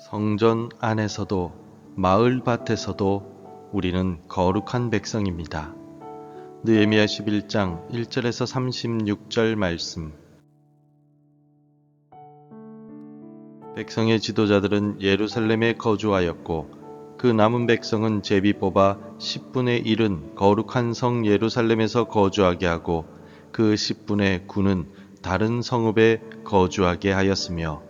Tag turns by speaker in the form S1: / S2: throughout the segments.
S1: 성전 안에서도 마을 밭에서도 우리는 거룩한 백성입니다. 느헤미야 11장 1절에서 36절 말씀. 백성의 지도자들은 예루살렘에 거주하였고 그 남은 백성은 제비 뽑아 10분의 1은 거룩한 성 예루살렘에서 거주하게 하고 그 10분의 9는 다른 성읍에 거주하게 하였으며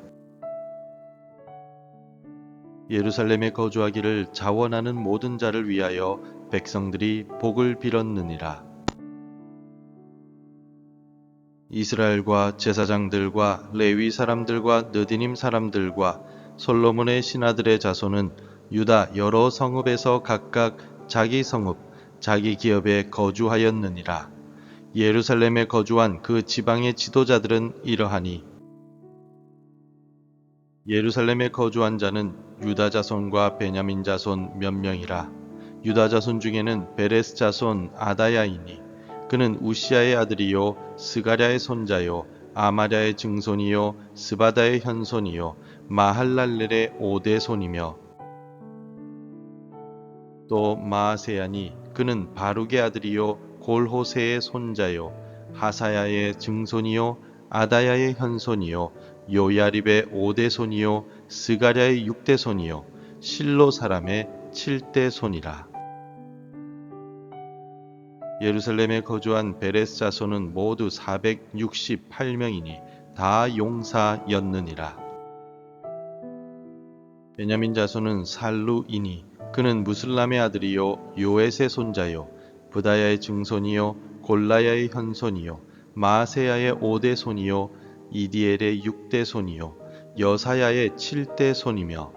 S1: 예루살렘에 거주하기를 자원하는 모든 자를 위하여 백성들이 복을 빌었느니라. 이스라엘과 제사장들과 레위 사람들과 느디님 사람들과 솔로몬의 신하들의 자손은 유다 여러 성읍에서 각각 자기 성읍, 자기 기업에 거주하였느니라. 예루살렘에 거주한 그 지방의 지도자들은 이러하니 예루살렘에 거주한 자는 유다 자손과 베냐민 자손 몇 명이라. 유다 자손 중에는 베레스 자손 아다야이니 그는 우시아의 아들이요 스가랴의 손자요 아마랴의 증손이요 스바다의 현손이요 마할랄렐의 오대손이며 또 마아세야니 그는 바룩의 아들이요 골호세의 손자요 하사야의 증손이요 아다야의 현손이요 요야립의 오대손이요 스가랴의 육대손이요 실로 사람의 칠대손이라. 예루살렘에 거주한 베레스 자손은 모두 468명이니 다 용사였느니라. 베냐민 자손은 살루이니 그는 무슬람의 아들이요 요엣의 손자요 부다야의 증손이요 골라야의 현손이요 마아세야의 오대손이요 이디엘의 육대손이요 여사야의 칠대손이며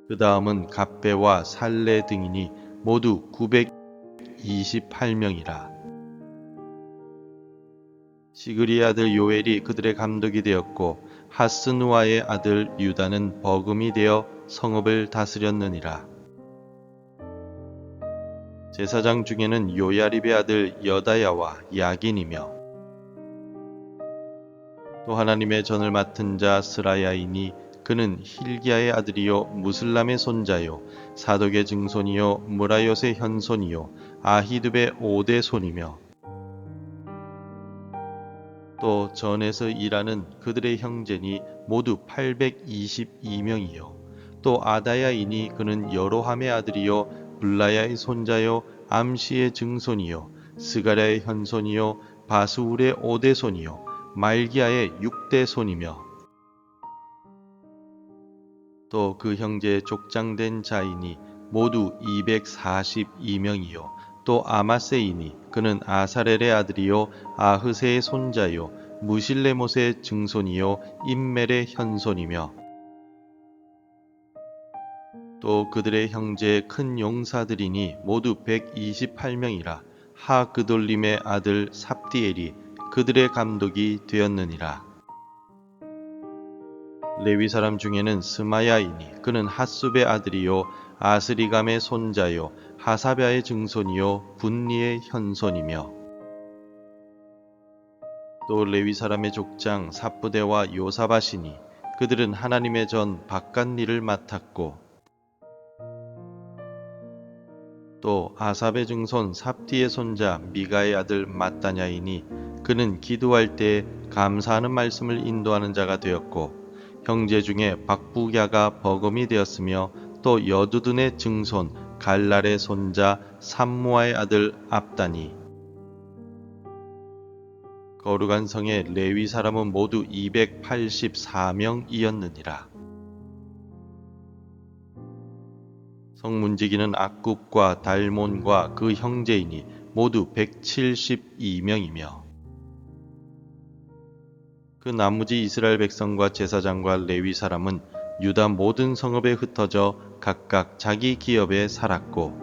S1: 그 다음은 갑배와 살레 등이니 모두 928명이라. 시그리의 아들 요엘이 그들의 감독이 되었고 하스누아의 아들 유다는 버금이 되어 성읍을 다스렸느니라. 제사장 중에는 요야립의 아들 여다야와 야긴이며 또 하나님의 전을 맡은 자 스라야이니 그는 힐기야의 아들이요 무슬람의 손자요 사독의 증손이요 무라요의 현손이요 아히둡의 오대손이며 또 전에서 일하는 그들의 형제니 모두 822명이요 또 아다야이니 그는 여로함의 아들이요 블라야의 손자요 암시의 증손이요 스가랴의 현손이요 바스울의 오대손이요 말기야의 육대손이며 또 그 형제의 족장된 자이니 모두 242명이요 또 아마세이니 그는 아사렐의 아들이요 아흐세의 손자요 무실레못의 증손이요 임멜의 현손이며 또 그들의 형제의 큰 용사들이니 모두 128명이라. 하그돌림의 아들 삽디엘이 그들의 감독이 되었느니라. 레위 사람 중에는 스마야이니 그는 핫숲의 아들이요 아스리감의 손자요 하사랴의 증손이요 분니의 현손이며 또 레위 사람의 족장 삽부대와 요사바시니 그들은 하나님의 전 바깥 일을 맡았고 또 아삽의 증손 삽디의 손자 미가의 아들 마따냐이니 그는 기도할 때 감사하는 말씀을 인도하는 자가 되었고 형제 중에 박부갸가 버금이 되었으며 또 여두둔의 증손 갈랄의 손자 삼무아의 아들 압다니 거룩한 성의 레위 사람은 모두 284명이었느니라. 성문지기는 악굽과 달몬과 그 형제이니 모두 172명이며 그 나머지 이스라엘 백성과 제사장과 레위 사람은 유다 모든 성읍에 흩어져 각각 자기 기업에 살았고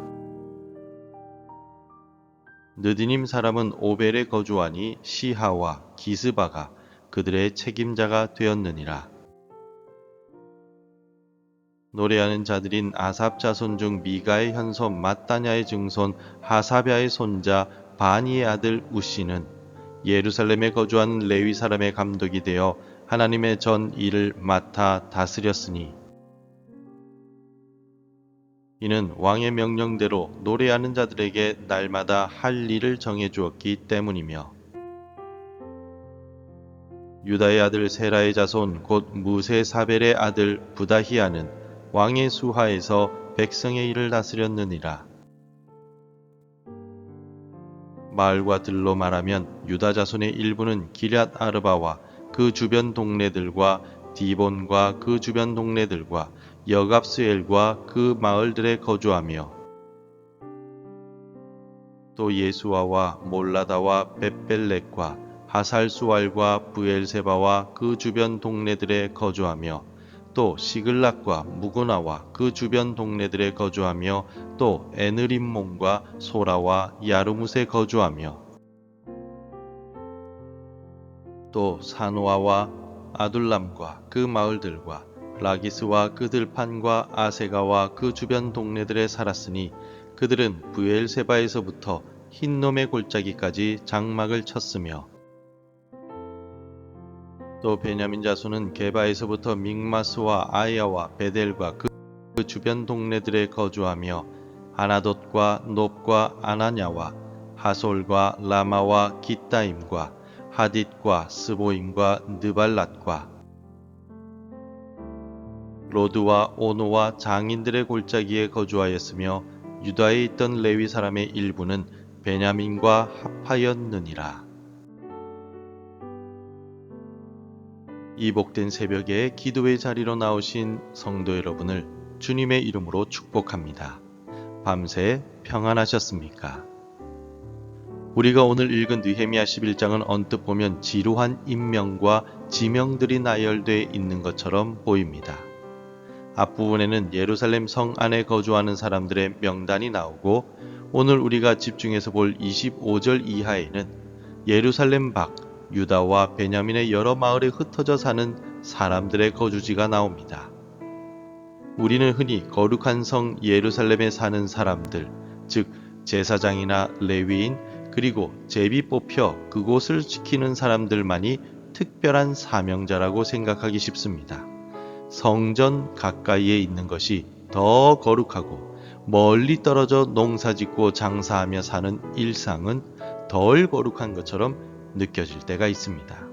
S1: 느디님 사람은 오벨에 거주하니 시하와 기스바가 그들의 책임자가 되었느니라. 노래하는 자들인 아삽 자손 중 미가의 현손 마따냐의 증손 하사랴의 손자 바니의 아들 우시는 예루살렘에 거주하는 레위 사람의 감독이 되어 하나님의 전 일을 맡아 다스렸으니 이는 왕의 명령대로 노래하는 자들에게 날마다 할 일을 정해 주었기 때문이며 유다의 아들 세라의 자손 곧 무세사벨의 아들 부다히아는 왕의 수하에서 백성의 일을 다스렸느니라. 마을과 들로 말하면 유다 자손의 일부는 기럇 아르바와 그 주변 동네들과 디본과 그 주변 동네들과 여갑스엘과 그 마을들에 거주하며 또 예수아와 몰라다와 벳벨렉과 하살수알과 브엘세바와 그 주변 동네들에 거주하며 또 시글락과 무구나와 그 주변 동네들에 거주하며 또 에느림몬과 소라와 야르뭇에 거주하며 또 사노아와 아둘람과 그 마을들과 라기스와 그 들판과 아세가와 그 주변 동네들에 살았으니 그들은 브엘세바에서부터 흰놈의 골짜기까지 장막을 쳤으며 또 베냐민 자손은 게바에서부터 믹마스와 아야와 베델과 그 주변 동네들에 거주하며 아나돗과 놉과 아나냐와 하솔과 라마와 기따임과 하딧과 스보임과 느발랏과 로드와 오노와 장인들의 골짜기에 거주하였으며 유다에 있던 레위 사람의 일부는 베냐민과 합하였느니라. 이 복된 새벽에 기도의 자리로 나오신 성도 여러분을 주님의 이름으로 축복합니다. 밤새 평안하셨습니까? 우리가 오늘 읽은 느헤미야 11장은 언뜻 보면 지루한 인명과 지명들이 나열되어 있는 것처럼 보입니다. 앞부분에는 예루살렘 성 안에 거주하는 사람들의 명단이 나오고 오늘 우리가 집중해서 볼 25절 이하에는 예루살렘 밖 유다와 베냐민의 여러 마을에 흩어져 사는 사람들의 거주지가 나옵니다. 우리는 흔히 거룩한 성 예루살렘에 사는 사람들, 즉 제사장이나 레위인 그리고 제비 뽑혀 그곳을 지키는 사람들만이 특별한 사명자라고 생각하기 쉽습니다. 성전 가까이에 있는 것이 더 거룩하고 멀리 떨어져 농사짓고 장사하며 사는 일상은 덜 거룩한 것처럼 느껴질 때가 있습니다.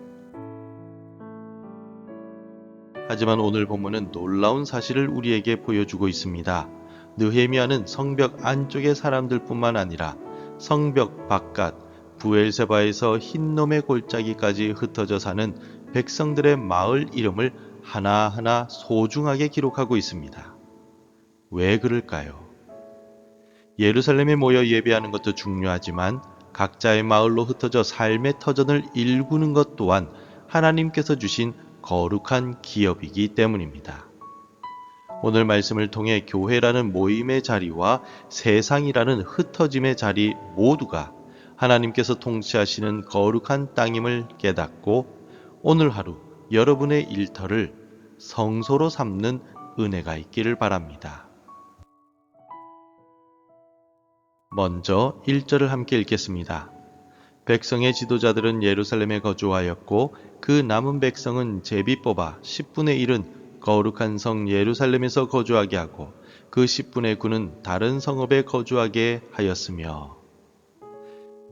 S1: 하지만 오늘 본문은 놀라운 사실을 우리에게 보여주고 있습니다. 느헤미야는 성벽 안쪽의 사람들뿐만 아니라 성벽 바깥 브엘세바에서 흰놈의 골짜기까지 흩어져 사는 백성들의 마을 이름을 하나하나 소중하게 기록하고 있습니다. 왜 그럴까요? 예루살렘에 모여 예배하는 것도 중요하지만 각자의 마을로 흩어져 삶의 터전을 일구는 것 또한 하나님께서 주신 거룩한 기업이기 때문입니다. 오늘 말씀을 통해 교회라는 모임의 자리와 세상이라는 흩어짐의 자리 모두가 하나님께서 통치하시는 거룩한 땅임을 깨닫고 오늘 하루 여러분의 일터를 성소로 삼는 은혜가 있기를 바랍니다. 먼저 1절을 함께 읽겠습니다. 백성의 지도자들은 예루살렘에 거주하였고 그 남은 백성은 제비 뽑아 10분의 1은 거룩한 성 예루살렘에서 거주하게 하고 그 10분의 9는 다른 성읍에 거주하게 하였으며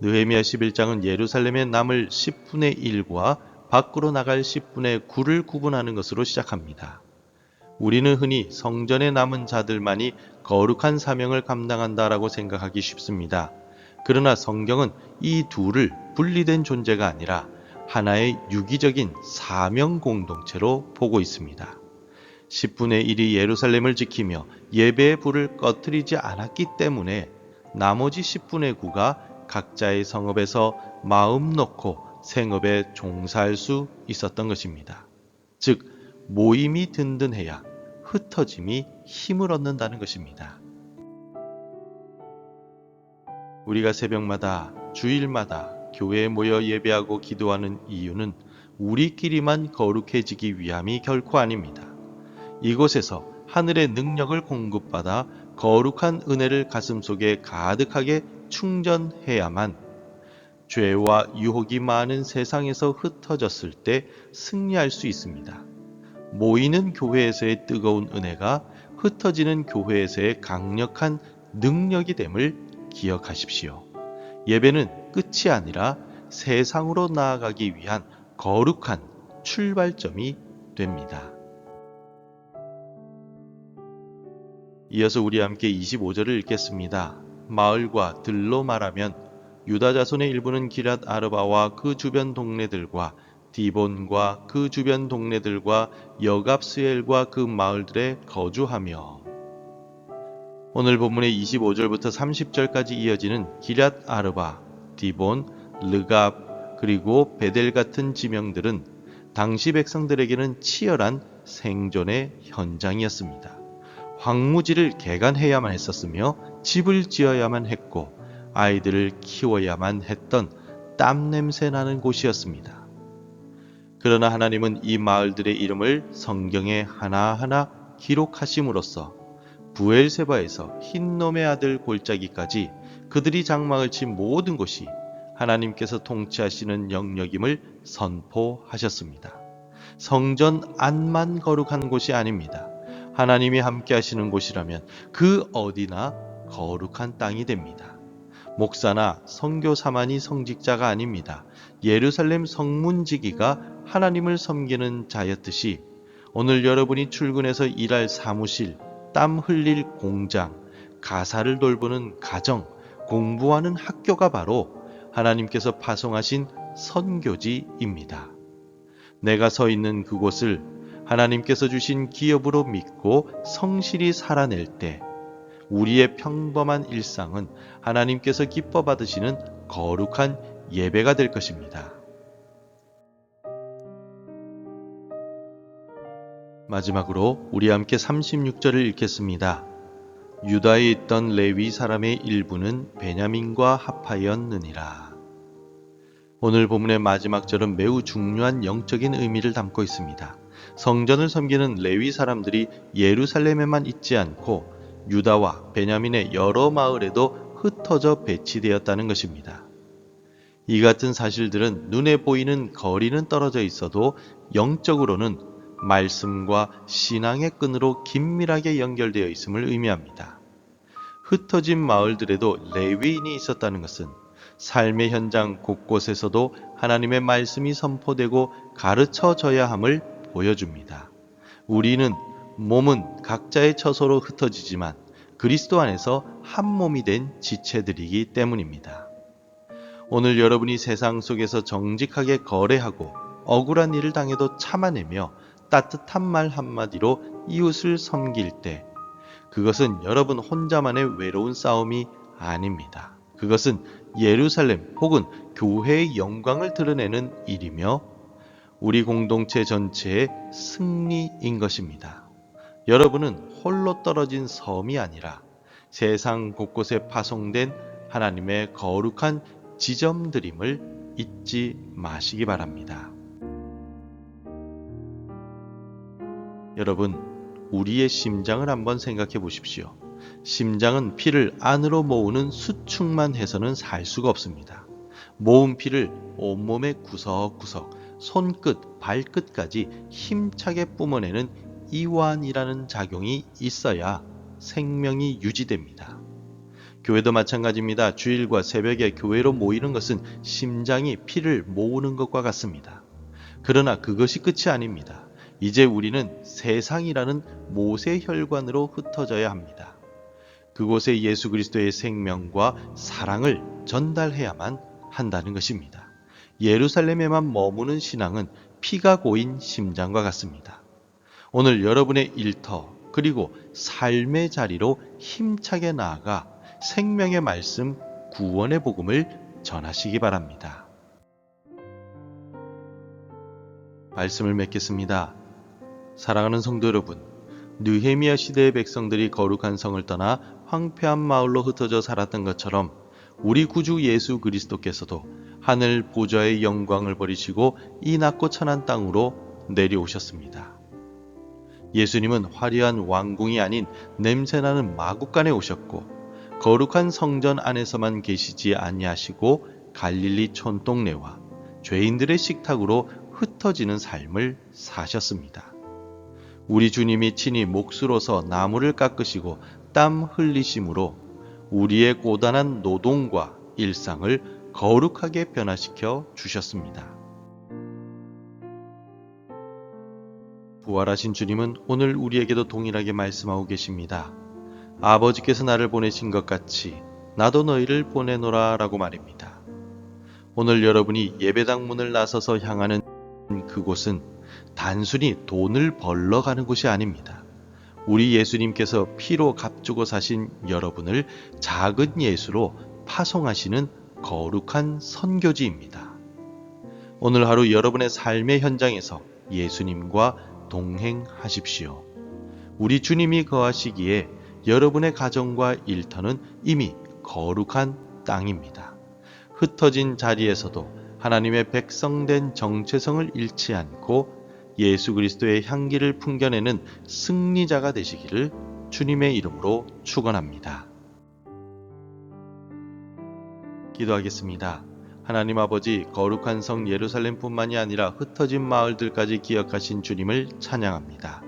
S1: 느헤미야 11장은 예루살렘에 남을 10분의 1과 밖으로 나갈 10분의 9를 구분하는 것으로 시작합니다. 우리는 흔히 성전에 남은 자들만이 거룩한 사명을 감당한다라고 생각하기 쉽습니다. 그러나 성경은 이 둘을 분리된 존재가 아니라 하나의 유기적인 사명 공동체로 보고 있습니다. 10분의 1이 예루살렘을 지키며 예배의 불을 꺼뜨리지 않았기 때문에 나머지 10분의 9가 각자의 성읍에서 마음 놓고 생업에 종사할 수 있었던 것입니다. 즉 모임이 든든해야 흩어짐이 힘을 얻는다는 것입니다. 우리가 새벽마다 주일마다 교회에 모여 예배하고 기도하는 이유는 우리끼리만 거룩해지기 위함이 결코 아닙니다. 이곳에서 하늘의 능력을 공급받아 거룩한 은혜를 가슴속에 가득하게 충전해야만 죄와 유혹이 많은 세상에서 흩어졌을 때 승리할 수 있습니다. 모이는 교회에서의 뜨거운 은혜가 흩어지는 교회에서의 강력한 능력이 됨을 기억하십시오. 예배는 끝이 아니라 세상으로 나아가기 위한 거룩한 출발점이 됩니다. 이어서 우리 함께 25절을 읽겠습니다. 마을과 들로 말하면 유다 자손의 일부는 기럇 아르바와 그 주변 동네들과 디본과 그 주변 동네들과 여갑스엘과 그 마을들에 거주하며. 오늘 본문의 25절부터 30절까지 이어지는 기럇 아르바, 디본, 르갑 그리고 베델 같은 지명들은 당시 백성들에게는 치열한 생존의 현장이었습니다. 황무지를 개간해야만 했었으며 집을 지어야만 했고 아이들을 키워야만 했던 땀 냄새 나는 곳이었습니다. 그러나 하나님은 이 마을들의 이름을 성경에 하나하나 기록하심으로써 부엘세바에서 흰놈의 아들 골짜기까지 그들이 장막을 친 모든 곳이 하나님께서 통치하시는 영역임을 선포하셨습니다. 성전 안만 거룩한 곳이 아닙니다. 하나님이 함께 하시는 곳이라면 그 어디나 거룩한 땅이 됩니다. 목사나 선교사만이 성직자가 아닙니다. 예루살렘 성문지기가 하나님을 섬기는 자였듯이 오늘 여러분이 출근해서 일할 사무실, 땀 흘릴 공장, 가사를 돌보는 가정, 공부하는 학교가 바로 하나님께서 파송하신 선교지입니다. 내가 서 있는 그곳을 하나님께서 주신 기업으로 믿고 성실히 살아낼 때 우리의 평범한 일상은 하나님께서 기뻐 받으시는 거룩한 예배가 될 것입니다. 마지막으로 우리 함께 36절을 읽겠습니다. 유다에 있던 레위 사람의 일부는 베냐민과 합하였느니라. 오늘 본문의 마지막 절은 매우 중요한 영적인 의미를 담고 있습니다. 성전을 섬기는 레위 사람들이 예루살렘에만 있지 않고 유다와 베냐민의 여러 마을에도 흩어져 배치되었다는 것입니다. 이 같은 사실들은 눈에 보이는 거리는 떨어져 있어도 영적으로는 말씀과 신앙의 끈으로 긴밀하게 연결되어 있음을 의미합니다. 흩어진 마을들에도 레위인이 있었다는 것은 삶의 현장 곳곳에서도 하나님의 말씀이 선포되고 가르쳐져야 함을 보여줍니다. 우리는 몸은 각자의 처소로 흩어지지만 그리스도 안에서 한 몸이 된 지체들이기 때문입니다. 오늘 여러분이 세상 속에서 정직하게 거래하고 억울한 일을 당해도 참아내며 따뜻한 말 한마디로 이웃을 섬길 때 그것은 여러분 혼자만의 외로운 싸움이 아닙니다. 그것은 예루살렘 혹은 교회의 영광을 드러내는 일이며 우리 공동체 전체의 승리인 것입니다. 여러분은 홀로 떨어진 섬이 아니라 세상 곳곳에 파송된 하나님의 거룩한 지점들임을 잊지 마시기 바랍니다. 여러분, 우리의 심장을 한번 생각해 보십시오. 심장은 피를 안으로 모으는 수축만 해서는 살 수가 없습니다. 모은 피를 온몸의 구석구석, 손끝, 발끝까지 힘차게 뿜어내는 이완이라는 작용이 있어야 생명이 유지됩니다. 교회도 마찬가지입니다. 주일과 새벽에 교회로 모이는 것은 심장이 피를 모으는 것과 같습니다. 그러나 그것이 끝이 아닙니다. 이제 우리는 세상이라는 모세 혈관으로 흩어져야 합니다. 그곳에 예수 그리스도의 생명과 사랑을 전달해야만 한다는 것입니다. 예루살렘에만 머무는 신앙은 피가 고인 심장과 같습니다. 오늘 여러분의 일터 그리고 삶의 자리로 힘차게 나아가 생명의 말씀, 구원의 복음을 전하시기 바랍니다. 말씀을 맺겠습니다. 사랑하는 성도 여러분, 느헤미야 시대의 백성들이 거룩한 성을 떠나 황폐한 마을로 흩어져 살았던 것처럼 우리 구주 예수 그리스도께서도 하늘 보좌의 영광을 버리시고 이 낮고 천한 땅으로 내려오셨습니다. 예수님은 화려한 왕궁이 아닌 냄새나는 마국간에 오셨고 거룩한 성전 안에서만 계시지 아니하시고 갈릴리 촌동네와 죄인들의 식탁으로 흩어지는 삶을 사셨습니다. 우리 주님이 친히 몫으로서 나무를 깎으시고 땀 흘리심으로 우리의 고단한 노동과 일상을 거룩하게 변화시켜 주셨습니다. 부활하신 주님은 오늘 우리에게도 동일하게 말씀하고 계십니다. 아버지께서 나를 보내신 것 같이 나도 너희를 보내노라 라고 말입니다. 오늘 여러분이 예배당 문을 나서서 향하는 그곳은 단순히 돈을 벌러 가는 곳이 아닙니다. 우리 예수님께서 피로 값주고 사신 여러분을 작은 예수로 파송하시는 거룩한 선교지입니다. 오늘 하루 여러분의 삶의 현장에서 예수님과 동행하십시오. 우리 주님이 거하시기에 여러분의 가정과 일터는 이미 거룩한 땅입니다. 흩어진 자리에서도 하나님의 백성된 정체성을 잃지 않고 예수 그리스도의 향기를 풍겨내는 승리자가 되시기를 주님의 이름으로 축원합니다. 기도하겠습니다. 하나님 아버지, 거룩한 성 예루살렘뿐만이 아니라 흩어진 마을들까지 기억하신 주님을 찬양합니다.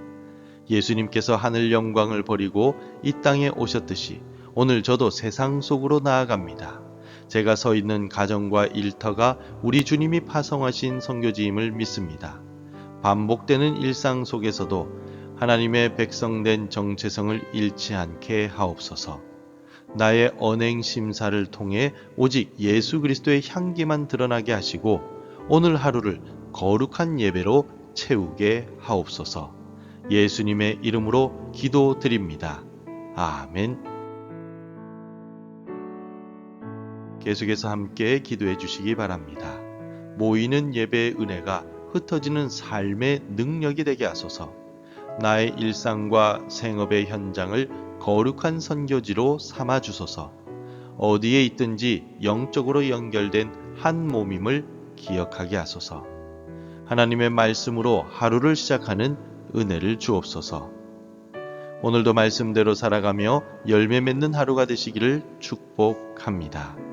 S1: 예수님께서 하늘 영광을 버리고 이 땅에 오셨듯이 오늘 저도 세상 속으로 나아갑니다. 제가 서 있는 가정과 일터가 우리 주님이 파송하신 선교지임을 믿습니다. 반복되는 일상 속에서도 하나님의 백성된 정체성을 잃지 않게 하옵소서. 나의 언행 심사를 통해 오직 예수 그리스도의 향기만 드러나게 하시고 오늘 하루를 거룩한 예배로 채우게 하옵소서. 예수님의 이름으로 기도드립니다. 아멘. 계속해서 함께 기도해 주시기 바랍니다. 모이는 예배의 은혜가 흩어지는 삶의 능력이 되게 하소서. 나의 일상과 생업의 현장을 거룩한 선교지로 삼아 주소서. 어디에 있든지 영적으로 연결된 한 몸임을 기억하게 하소서. 하나님의 말씀으로 하루를 시작하는 은혜를 주옵소서. 오늘도 말씀대로 살아가며 열매 맺는 하루가 되시기를 축복합니다.